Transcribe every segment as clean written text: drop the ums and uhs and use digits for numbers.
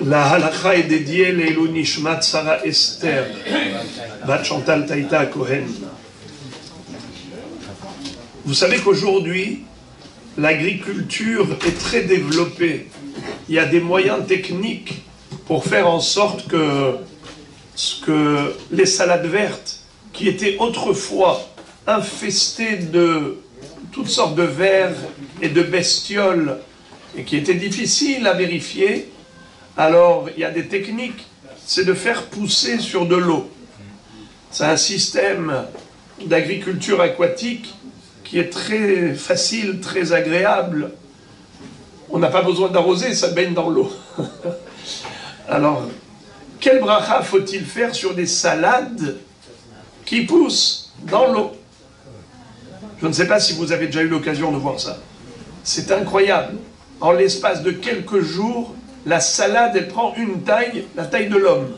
La halakha est dédiée Leilou Nishmat Sarah Esther, Bat Chantal Taïta Cohen. Vous savez qu'aujourd'hui, l'agriculture est très développée. Il y a des moyens techniques pour faire en sorte que les salades vertes, qui étaient autrefois infestées de toutes sortes de vers et de bestioles, et qui étaient difficiles à vérifier, alors il y a des techniques, c'est de faire pousser sur de l'eau. C'est un système d'agriculture aquatique qui est très facile, très agréable. On n'a pas besoin d'arroser, ça baigne dans l'eau. Alors, quel bracha faut-il faire sur des salades qui poussent dans l'eau? Je ne sais pas si vous avez déjà eu l'occasion de voir ça. C'est incroyable. En l'espace de quelques jours, la salade, elle prend une taille, la taille de l'homme.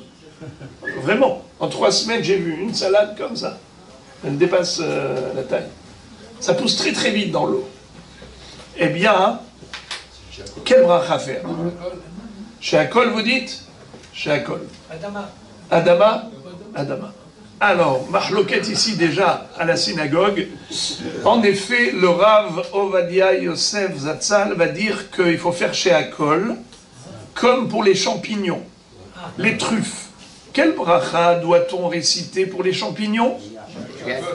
Vraiment. En 3 semaines, j'ai vu une salade comme ça. Elle dépasse la taille. Ça pousse très très vite dans l'eau. Eh bien, quel bracha faire? Chez Akol, vous dites? Chez Akol. Adama. Adama? Adama. Alors, Mahloket ici déjà à la synagogue. En effet, le Rav Ovadia Yosef Zatzal va dire qu'il faut faire chez Akol comme pour les champignons, les truffes. Quel bracha doit-on réciter pour les champignons?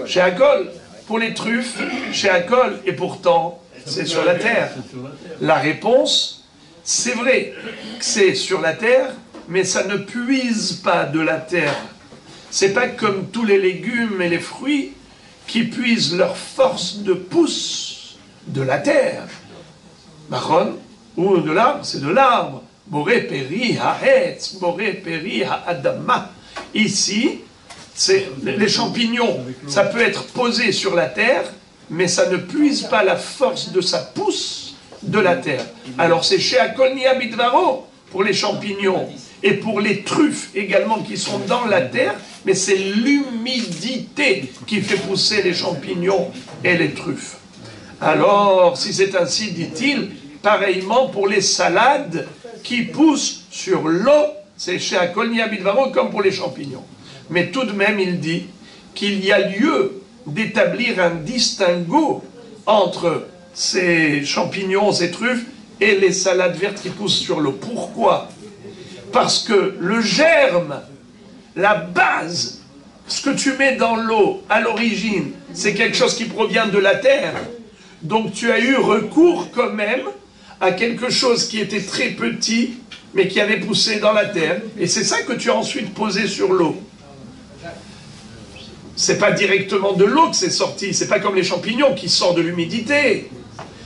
Chez Akol. Pour les truffes, chez Akol. Et pourtant, c'est sur la terre. La réponse, c'est vrai que c'est sur la terre, mais ça ne puise pas de la terre. C'est pas comme tous les légumes et les fruits qui puisent leur force de pousse de la terre. Marron, ou de l'arbre, c'est de l'arbre. Boré peri haetz, boré peri haadama. Ici, c'est les champignons. Ça peut être posé sur la terre, mais ça ne puise pas la force de sa pousse de la terre. Alors c'est chez Akol Nia Bidvaro pour les champignons et pour les truffes également qui sont dans la terre, mais c'est l'humidité qui fait pousser les champignons et les truffes. Alors, si c'est ainsi, dit-il, pareillement pour les salades qui poussent sur l'eau, c'est chez Akol Nia Bidvaro comme pour les champignons. Mais tout de même, il dit qu'il y a lieu d'établir un distinguo entre ces champignons, ces truffes, et les salades vertes qui poussent sur l'eau. Pourquoi? Parce que le germe, la base, ce que tu mets dans l'eau à l'origine, c'est quelque chose qui provient de la terre. Donc tu as eu recours quand même à quelque chose qui était très petit, mais qui avait poussé dans la terre. Et c'est ça que tu as ensuite posé sur l'eau. C'est pas directement de l'eau que c'est sorti, c'est pas comme les champignons qui sortent de l'humidité.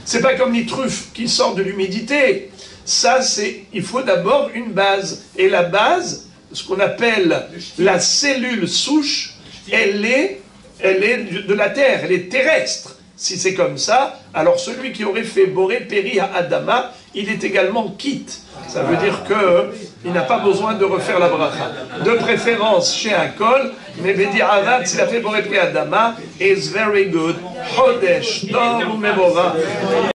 C'est pas comme les truffes qui sortent de l'humidité. Ça, il faut d'abord une base. Et la base, ce qu'on appelle la cellule souche, elle est de la terre, elle est terrestre. Si c'est comme ça, alors celui qui aurait fait Boré Peri à Adama, il est également quitte. Ça veut dire qu'il n'a pas besoin de refaire la bracha. De préférence chez Akol, mais Bedi Avad, s'il a fait Boré Peri à Adama, is very good. Chodesh, Tov, Memora.